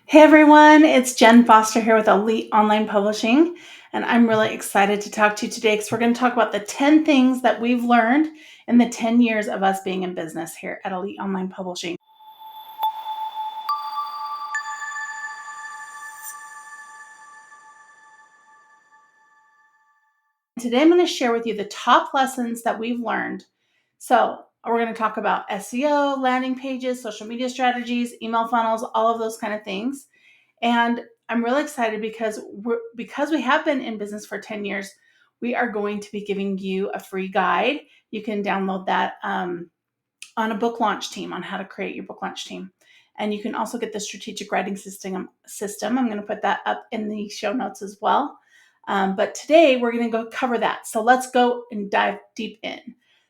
Hey everyone, it's Jen Foster here with Elite Online Publishing, and I'm really excited to talk to you today because we're going to talk about the 10 things that we've learned in the 10 years of us being in business here at Elite Online Publishing. Today I'm going to share with you the top lessons that we've learned. So we're going to talk about SEO, landing pages, social media strategies, email funnels, all of those kind of things. And I'm really excited because we have been in business for 10 years, we are going to be giving you a free guide. You can download that on a book launch team, on how to create your book launch team. And you can also get the strategic writing system. I'm going to put that up in the show notes as well. But today we're going to go cover that. So let's go and dive deep in.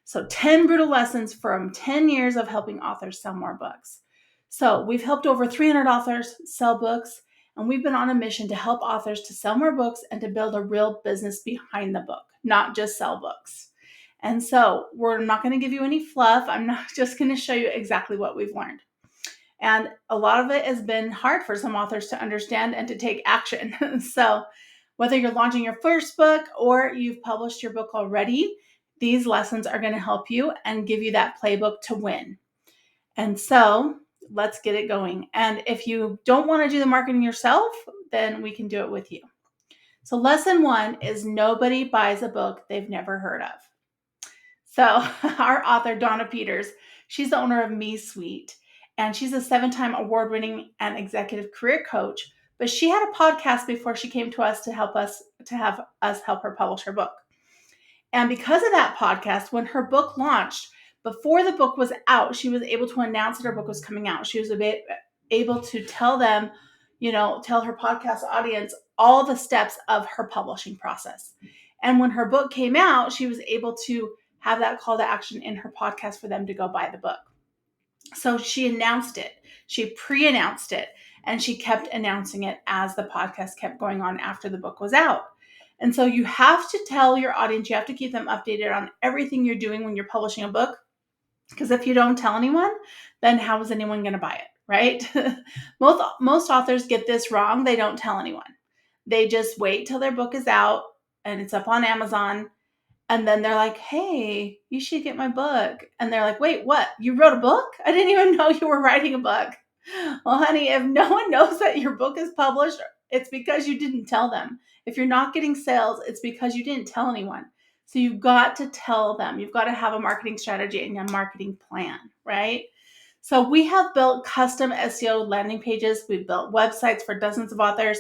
So 10 brutal lessons from 10 years of helping authors sell more books. So we've helped over 300 authors sell books, and we've been on a mission to help authors to sell more books and to build a real business behind the book, not just sell books. And so we're not going to give you any fluff. I'm not just going to show you exactly what we've learned. And a lot of it has been hard for some authors to understand and to take action. So whether you're launching your first book or you've published your book already, these lessons are going to help you and give you that playbook to win. And so let's get it going. And if you don't want to do the marketing yourself, then we can do it with you. So lesson 1 is nobody buys a book they've never heard of. So our author, Donna Peters, she's the owner of Me Suite, and she's a 7-time award-winning and executive career coach. But she had a podcast before she came to us to have us help her publish her book. And because of that podcast, when her book launched, before the book was out, she was able to announce that her book was coming out. She was able to tell them, tell her podcast audience all the steps of her publishing process. And when her book came out, she was able to have that call to action in her podcast for them to go buy the book. So she announced it. She pre-announced it, and she kept announcing it as the podcast kept going on after the book was out. And so you have to tell your audience, you have to keep them updated on everything you're doing when you're publishing a book. Because if you don't tell anyone, then how is anyone going to buy it, right? Most authors get this wrong. They don't tell anyone. They just wait till their book is out and it's up on Amazon. And then they're like, hey, you should get my book. And they're like, wait, what? You wrote a book? I didn't even know you were writing a book. Well, honey, if no one knows that your book is published, it's because you didn't tell them. If you're not getting sales, it's because you didn't tell anyone. So you've got to tell them. You've got to have a marketing strategy and a marketing plan, right? So we have built custom SEO landing pages. We've built websites for dozens of authors,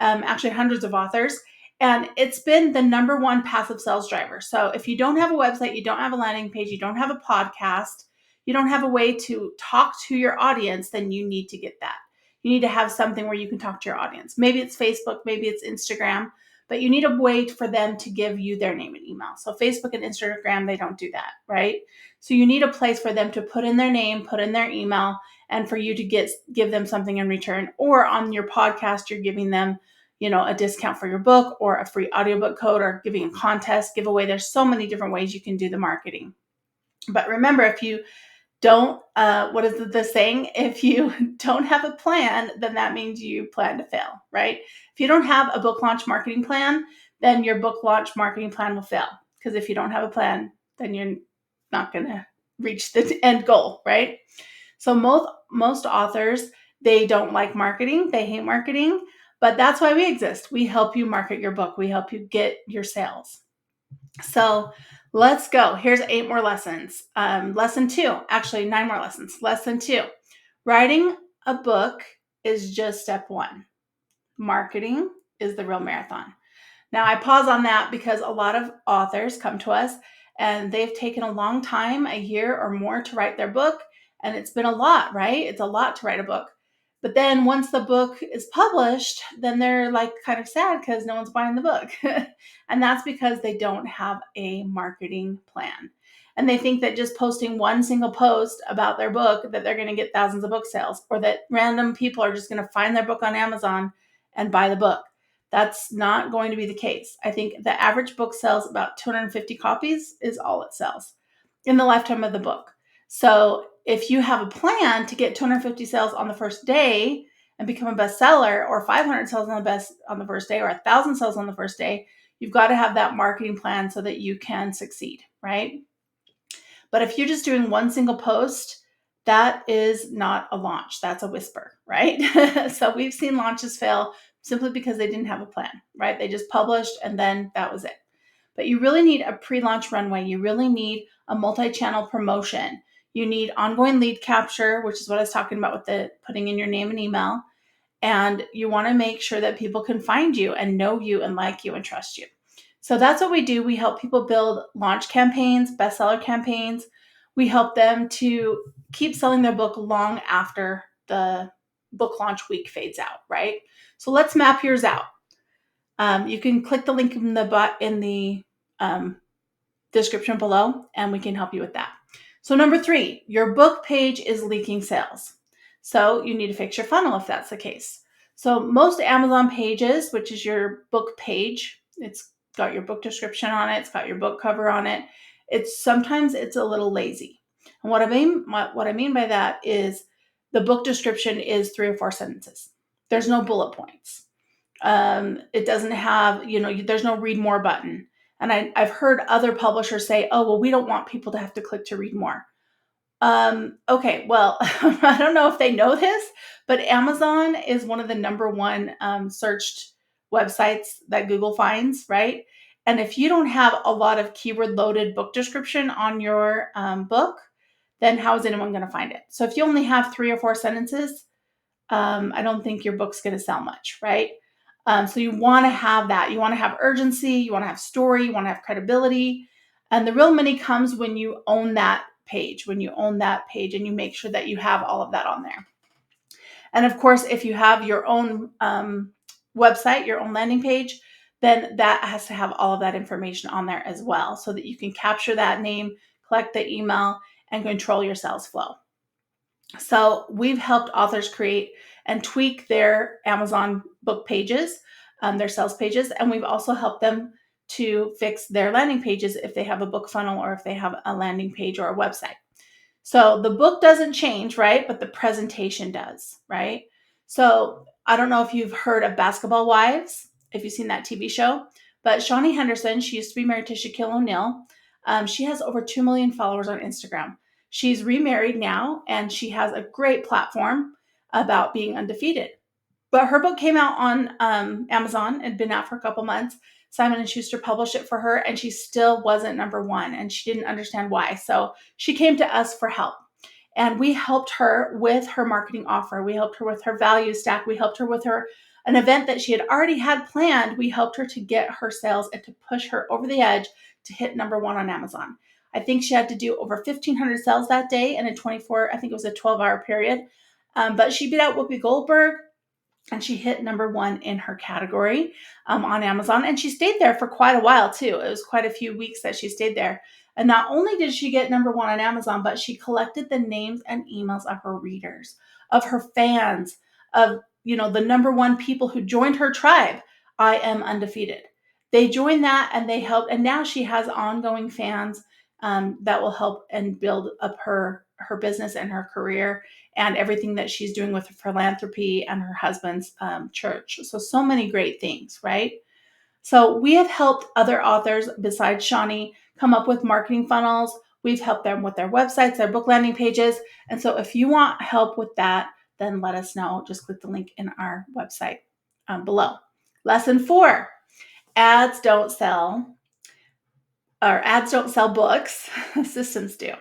actually hundreds of authors. And it's been the number one passive sales driver. So if you don't have a website, you don't have a landing page, you don't have a podcast, you don't have a way to talk to your audience, then you need to get that. You need to have something where you can talk to your audience. Maybe it's Facebook, maybe it's Instagram, but you need a way for them to give you their name and email. So Facebook and Instagram, they don't do that, right? So you need a place for them to put in their name, put in their email, and for you to give them something in return. Or on your podcast, you're giving them a discount for your book or a free audiobook code or giving a contest, giveaway. There's so many different ways you can do the marketing. But remember, if you don't, what is the saying? If you don't have a plan, then that means you plan to fail, right? If you don't have a book launch marketing plan, then your book launch marketing plan will fail. Because if you don't have a plan, then you're not going to reach the end goal, right? So most authors, they don't like marketing. They hate marketing. But that's why we exist. We help you market your book. We help you get your sales. So let's go. Here's 8 more lessons. Lesson 2, actually 9 more lessons. Lesson 2, writing a book is just step 1. Marketing is the real marathon. Now I pause on that because a lot of authors come to us and they've taken a long time, a year or more, to write their book. And it's been a lot, right? It's a lot to write a book. But then once the book is published, then they're like kind of sad because no one's buying the book. And that's because they don't have a marketing plan. And they think that just posting one single post about their book, that they're going to get thousands of book sales, or that random people are just going to find their book on Amazon and buy the book. That's not going to be the case. I think the average book sells about 250 copies is all it sells in the lifetime of the book. So if you have a plan to get 250 sales on the first day, and become a bestseller, or 500 sales on the first day, or 1,000 sales on the first day, you've got to have that marketing plan so that you can succeed, right? But if you're just doing one single post, that is not a launch. That's a whisper, right? So we've seen launches fail simply because they didn't have a plan, right? They just published and then that was it. But you really need a pre-launch runway. You really need a multi-channel promotion. You need ongoing lead capture, which is what I was talking about with the putting in your name and email. And you want to make sure that people can find you and know you and like you and trust you. So that's what we do. We help people build launch campaigns, bestseller campaigns. We help them to keep selling their book long after the book launch week fades out, right? So let's map yours out. You can click the link in the description below, and we can help you with that. So number 3, your book page is leaking sales. So you need to fix your funnel if that's the case. So most Amazon pages, which is your book page, it's got your book description on it, it's got your book cover on it. Sometimes it's a little lazy. And what I mean by that is the book description is 3 or 4 sentences. There's no bullet points. It doesn't have, there's no read more button. And I've heard other publishers say, oh, well, we don't want people to have to click to read more. Okay, well, I don't know if they know this, but Amazon is one of the number one searched websites that Google finds, right? And if you don't have a lot of keyword loaded book description on your book, then how is anyone going to find it? So if you only have 3 or 4 sentences, I don't think your book's going to sell much, right? So you want to have that. You want to have urgency. You want to have story. You want to have credibility. And the real money comes when you own that page, and you make sure that you have all of that on there. And of course, if you have your own website, your own landing page, then that has to have all of that information on there as well, so that you can capture that name, collect the email, and control your sales flow. So we've helped authors create and tweak their Amazon book pages, their sales pages, and we've also helped them to fix their landing pages if they have a book funnel or if they have a landing page or a website. So the book doesn't change, right? But the presentation does, right? So I don't know if you've heard of Basketball Wives, if you've seen that TV show, but Shawnee Henderson, she used to be married to Shaquille O'Neal. She has over 2 million followers on Instagram. She's remarried now, and she has a great platform about being undefeated. But her book came out on Amazon and been out for a couple months. Simon & Schuster published it for her, and she still wasn't number one, and she didn't understand why. So she came to us for help. And we helped her with her marketing offer. We helped her with her value stack. We helped her with an event that she had already had planned. We helped her to get her sales and to push her over the edge to hit number one on Amazon. I think she had to do over 1,500 sales that day in a 12-hour period. But she beat out Whoopi Goldberg, and she hit number one in her category on Amazon. And she stayed there for quite a while too. It was quite a few weeks that she stayed there. And not only did she get number one on Amazon, but she collected the names and emails of her readers, of her fans, of the number one people who joined her tribe. I am undefeated. They joined that, and they helped. And now she has ongoing fans that will help and build up her business and her career, and everything that she's doing with her philanthropy and her husband's church. So many great things, right? So we have helped other authors besides Shawnee come up with marketing funnels. We've helped them with their websites, their book landing pages. And so if you want help with that, then let us know. Just click the link in our website below. Lesson 4, ads don't sell books, systems do.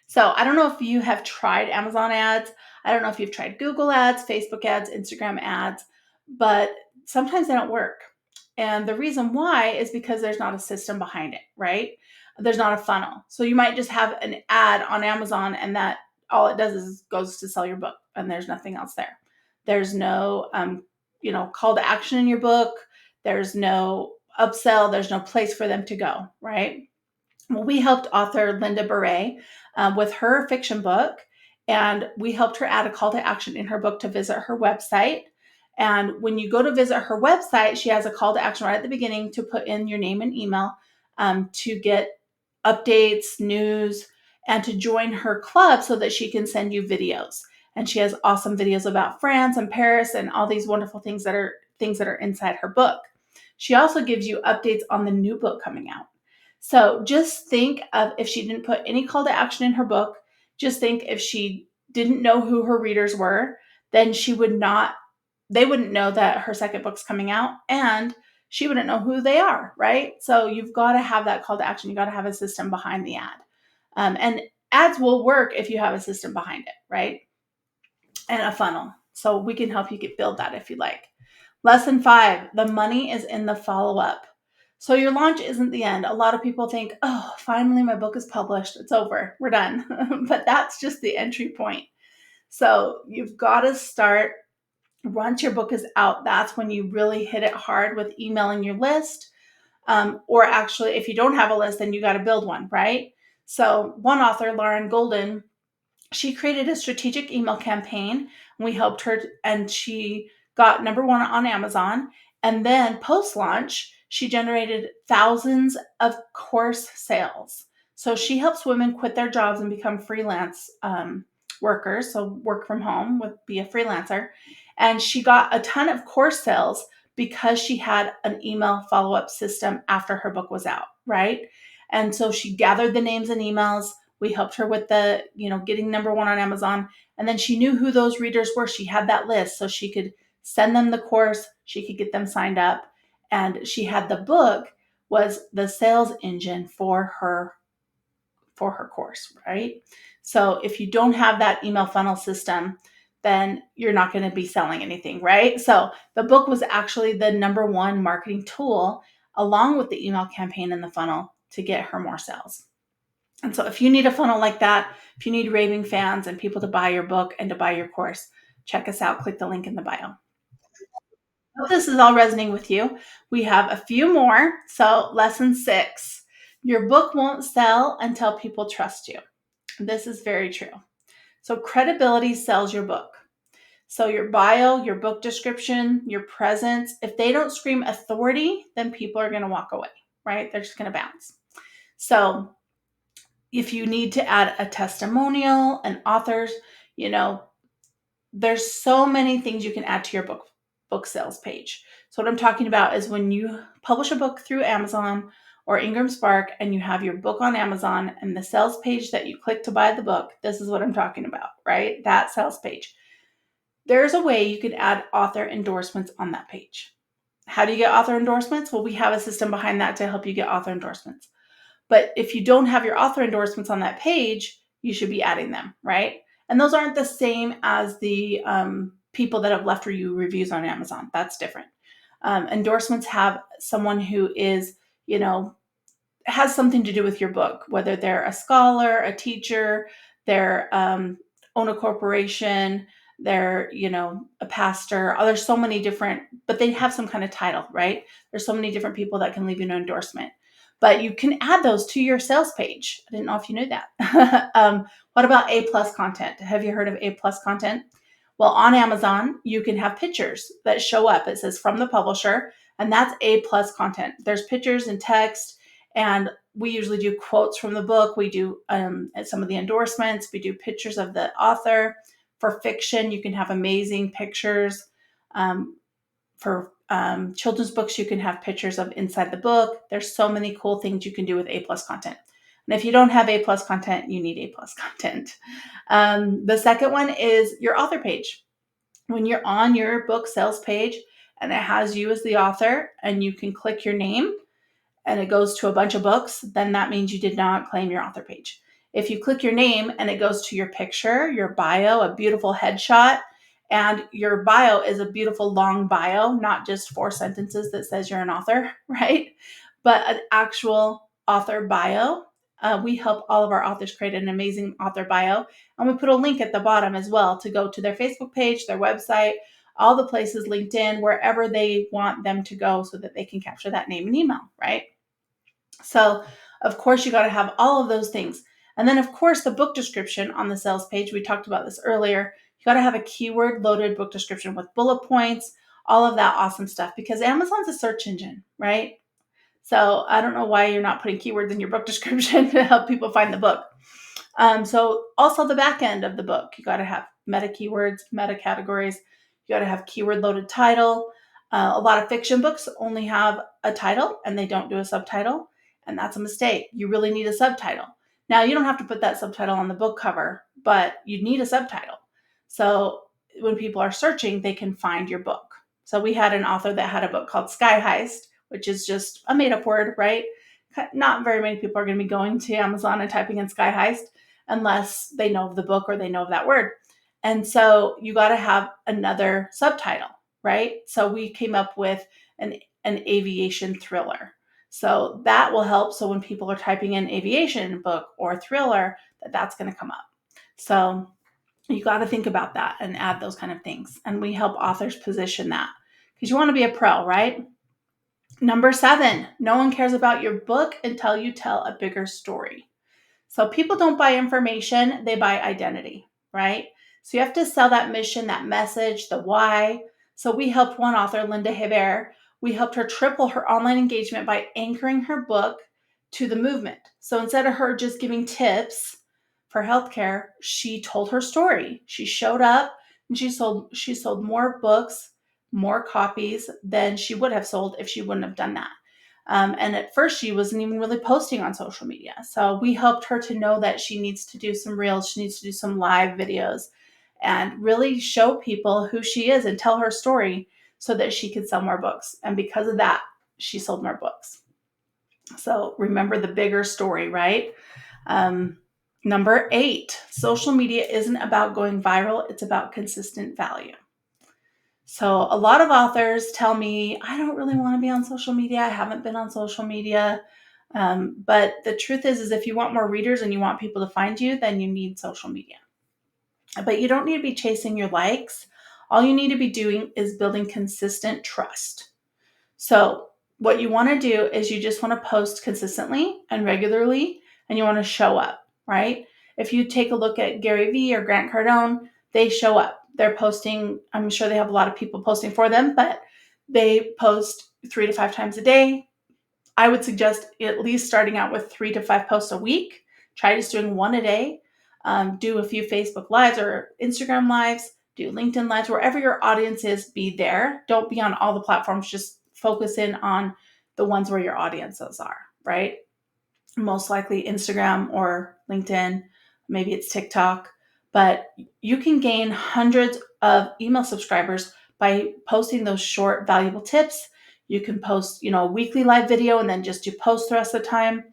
So I don't know if you have tried Amazon ads. I don't know if you've tried Google ads, Facebook ads, Instagram ads, but sometimes they don't work. And the reason why is because there's not a system behind it, right? There's not a funnel. So you might just have an ad on Amazon, and that all it does is goes to sell your book, and there's nothing else there. There's no, call to action in your book. There's no upsell. There's no place for them to go, right? Well, we helped author Linda Beret with her fiction book, and we helped her add a call to action in her book to visit her website. And when you go to visit her website, she has a call to action right at the beginning to put in your name and email to get updates, news, and to join her club so that she can send you videos. And she has awesome videos about France and Paris and all these wonderful things that are inside her book. She also gives you updates on the new book coming out. So just think of if she didn't put any call to action in her book, just think if she didn't know who her readers were, then they wouldn't know that her second book's coming out, and she wouldn't know who they are, right? So you've got to have that call to action. You got to have a system behind the ad. And ads will work if you have a system behind it, right? And a funnel. So we can help you build that if you like. Lesson 5, the money is in the follow-up. So your launch isn't the end. A lot of people think, oh, finally my book is published. It's over. We're done. But that's just the entry point. So you've got to start once your book is out. That's when you really hit it hard with emailing your list. Or actually, if you don't have a list, then you got to build one, right? So one author, Lauren Golden, she created a strategic email campaign. And we helped her, and she got number 1 on Amazon. And then post-launch, she generated thousands of course sales. So she helps women quit their jobs and become freelance workers. So work from home, be a freelancer. And she got a ton of course sales because she had an email follow-up system after her book was out, right? And so she gathered the names and emails. We helped her with the, getting number 1 on Amazon. And then she knew who those readers were. She had that list so she could send them the course. She could get them signed up. And she had the book was the sales engine for her course, right? So if you don't have that email funnel system, then you're not going to be selling anything, right? So the book was actually the number 1 marketing tool along with the email campaign and the funnel to get her more sales. And so if you need a funnel like that, if you need raving fans and people to buy your book and to buy your course, check us out. Click the link in the bio. Hope this is all resonating with you. We have a few more. So lesson 6, your book won't sell until people trust you. This is very true. So credibility sells your book. So your bio, your book description, your presence, if they don't scream authority, then people are going to walk away, right? They're just going to bounce. So if you need to add a testimonial, an author's, there's so many things you can add to your book sales page. So what I'm talking about is when you publish a book through Amazon or Ingram Spark and you have your book on Amazon and the sales page that you click to buy the book, this is what I'm talking about, right? That sales page. There's a way you can add author endorsements on that page. How do you get author endorsements? Well, we have a system behind that to help you get author endorsements. But if you don't have your author endorsements on that page, you should be adding them, right? And those aren't the same as the people that have left you reviews on Amazon. That's different. Endorsements have someone who is, has something to do with your book, whether they're a scholar, a teacher, they're own a corporation, they're, a pastor. Oh, there's so many different, but they have some kind of title, right? There's so many different people that can leave you an endorsement. But you can add those to your sales page. I didn't know if you knew that. What about A+ content? Have you heard of A+ content? Well, on Amazon, you can have pictures that show up. It says from the publisher, and that's A+ content. There's pictures and text, and we usually do quotes from the book. We do some of the endorsements. We do pictures of the author. For fiction, you can have amazing pictures. For children's books, you can have pictures of inside the book. There's so many cool things you can do with A+ content. And if you don't have A+ content, you need A+ content. The second one is your author page. When you're on your book sales page and it has you as the author and you can click your name and it goes to a bunch of books, then that means you did not claim your author page. If you click your name and it goes to your picture, your bio, a beautiful headshot, and your bio is a beautiful long bio, not just 4 sentences that says you're an author, right? But an actual author bio. We help all of our authors create an amazing author bio. And we put a link at the bottom as well to go to their Facebook page, their website, all the places, LinkedIn, wherever they want them to go so that they can capture that name and email, right? So, of course, you got to have all of those things. And then, of course, the book description on the sales page, we talked about this earlier. You got to have a keyword loaded book description with bullet points, all of that awesome stuff, because Amazon's a search engine, right? So I don't know why you're not putting keywords in your book description to help people find the book. So also the back end of the book, you got to have meta keywords, meta categories. You got to have keyword loaded title. A lot of fiction books only have a title and they don't do a subtitle. And that's a mistake. You really need a subtitle. Now, you don't have to put that subtitle on the book cover, but you need a subtitle. So when people are searching, they can find your book. So we had an author that had a book called Sky Heist, which is just a made up word, right? Not very many people are going to be going to Amazon and typing in Sky Heist unless they know of the book or they know of that word. And so you got to have another subtitle, right? So we came up with an aviation thriller. So that will help. So when people are typing in aviation book or thriller, that's going to come up. So you got to think about that and add those kind of things. And we help authors position that because you want to be a pro, right? Number 7, no one cares about your book until you tell a bigger story. So people don't buy information, they buy identity, right? So you have to sell that mission, that message, the why. So we helped one author, Linda Hebert, we helped her triple her online engagement by anchoring her book to the movement. So instead of her just giving tips for healthcare, she told her story. She showed up and she sold more books, more copies than she would have sold if she wouldn't have done that. And at first, she wasn't even really posting on social media. So we helped her to know that she needs to do some reels, she needs to do some live videos, and really show people who she is and tell her story so that she could sell more books. And because of that, she sold more books. So remember the bigger story, right? Number 8, social media isn't about going viral, it's about consistent value. So a lot of authors tell me, I don't really want to be on social media. I haven't been on social media. But the truth is if you want more readers and you want people to find you, then you need social media. But you don't need to be chasing your likes. All you need to be doing is building consistent trust. So what you want to do is you just want to post consistently and regularly, and you want to show up, right? If you take a look at Gary Vee or Grant Cardone, they show up. They're posting, I'm sure they have a lot of people posting for them, but they post 3 to 5 times a day. I would suggest at least starting out with 3 to 5 posts a week. Try just doing one a day. Do a few Facebook Lives or Instagram Lives. Do LinkedIn Lives. Wherever your audience is, be there. Don't be on all the platforms. Just focus in on the ones where your audiences are, right? Most likely Instagram or LinkedIn. Maybe it's TikTok. But you can gain hundreds of email subscribers by posting those short, valuable tips. You can post, a weekly live video and then just do posts the rest of the time.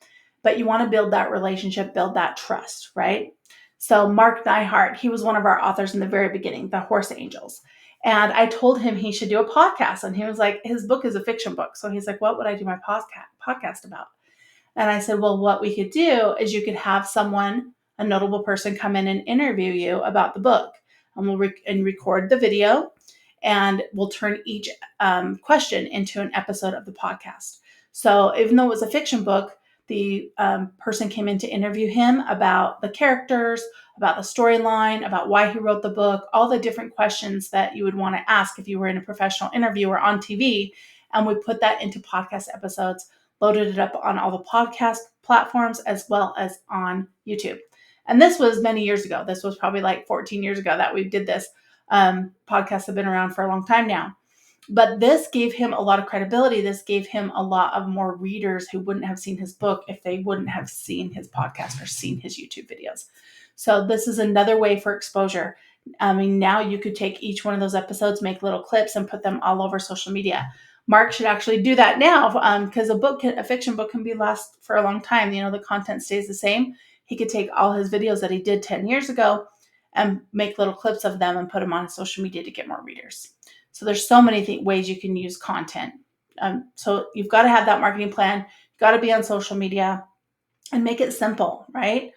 But you want to build that relationship, build that trust, right? So Mark Neihart, he was one of our authors in the very beginning, The Horse Angels. And I told him he should do a podcast. And he was like, his book is a fiction book. So he's like, what would I do my podcast about? And I said, well, what we could do is you could have someone, a notable person, come in and interview you about the book. And we'll record the video, and we'll turn each question into an episode of the podcast. So even though it was a fiction book, the person came in to interview him about the characters, about the storyline, about why he wrote the book, all the different questions that you would want to ask if you were in a professional interview or on TV. And we put that into podcast episodes, loaded it up on all the podcast platforms as well as on YouTube. And this was many years ago. This was probably like 14 years ago that we did this. Podcasts have been around for a long time now. But this gave him a lot of credibility. This gave him a lot of more readers who wouldn't have seen his book if they wouldn't have seen his podcast or seen his YouTube videos. So this is another way for exposure. I mean, now you could take each one of those episodes, make little clips, and put them all over social media. Mark should actually do that now because a fiction book can be last for a long time. The content stays the same. He could take all his videos that he did 10 years ago and make little clips of them and put them on social media to get more readers. So there's so many ways you can use content. So you've got to have that marketing plan. You've got to be on social media and make it simple, right?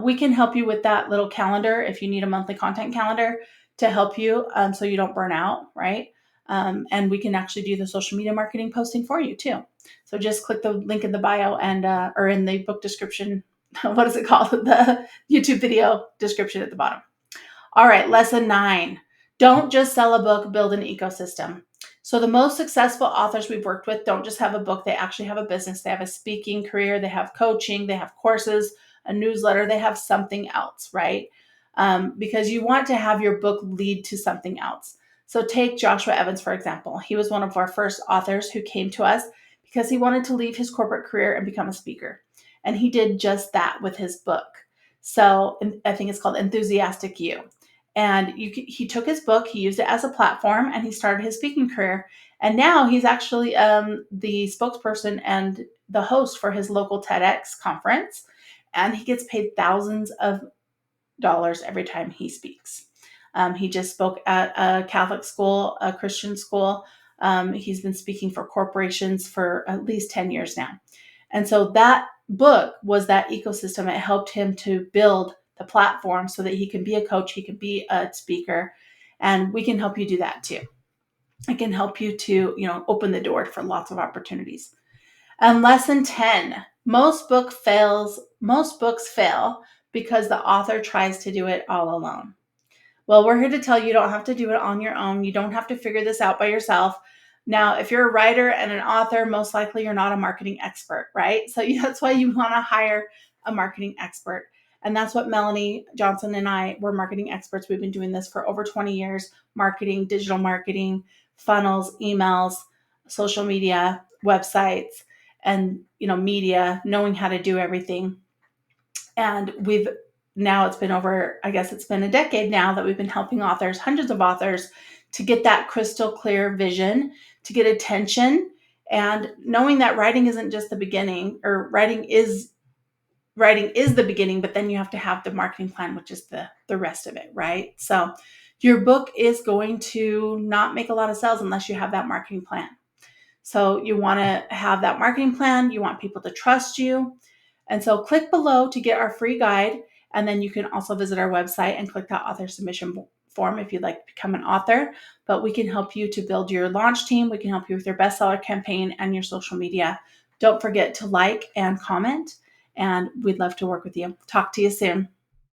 We can help you with that little calendar if you need a monthly content calendar to help you so you don't burn out, right? And we can actually do the social media marketing posting for you too. So just click the link in the bio and or in the book description. What is it called? The YouTube video description at the bottom. All right, lesson 9. Don't just sell a book, build an ecosystem. So the most successful authors we've worked with don't just have a book, they actually have a business. They have a speaking career, they have coaching, they have courses, a newsletter. They have something else, right? Because you want to have your book lead to something else. So take Joshua Evans, for example. He was one of our first authors who came to us because he wanted to leave his corporate career and become a speaker. And he did just that with his book. So I think it's called Enthusiastic You. And he took his book, he used it as a platform, and he started his speaking career. And now he's actually the spokesperson and the host for his local TEDx conference. And he gets paid thousands of dollars every time he speaks. He just spoke at a Catholic school, a Christian school. He's been speaking for corporations for at least 10 years now. And so that book was that ecosystem. It helped him to build the platform so that he can be a coach, he can be a speaker, and we can help you do that too. It can help you to, open the door for lots of opportunities. And lesson 10, most books fail because the author tries to do it all alone. Well, we're here to tell you don't have to do it on your own. You don't have to figure this out by yourself. Now, if you're a writer and an author, most likely you're not a marketing expert, right? So that's why you want to hire a marketing expert. And that's what Melanie Johnson and I were marketing experts. We've been doing this for over 20 years, marketing, digital marketing, funnels, emails, social media, websites, and media, knowing how to do everything. And it's been a decade now that we've been helping authors, hundreds of authors, to get that crystal clear vision, to get attention, and knowing that writing isn't just the beginning, or writing is the beginning, but then you have to have the marketing plan, which is the rest of it, right? So your book is going to not make a lot of sales unless you have that marketing plan. So you want to have that marketing plan. You want people to trust you. And so click below to get our free guide. And then you can also visit our website and click that author submission form if you'd like to become an author. But we can help you to build your launch team. We can help you with your bestseller campaign and your social media. Don't forget to like and comment. And we'd love to work with you. Talk to you soon.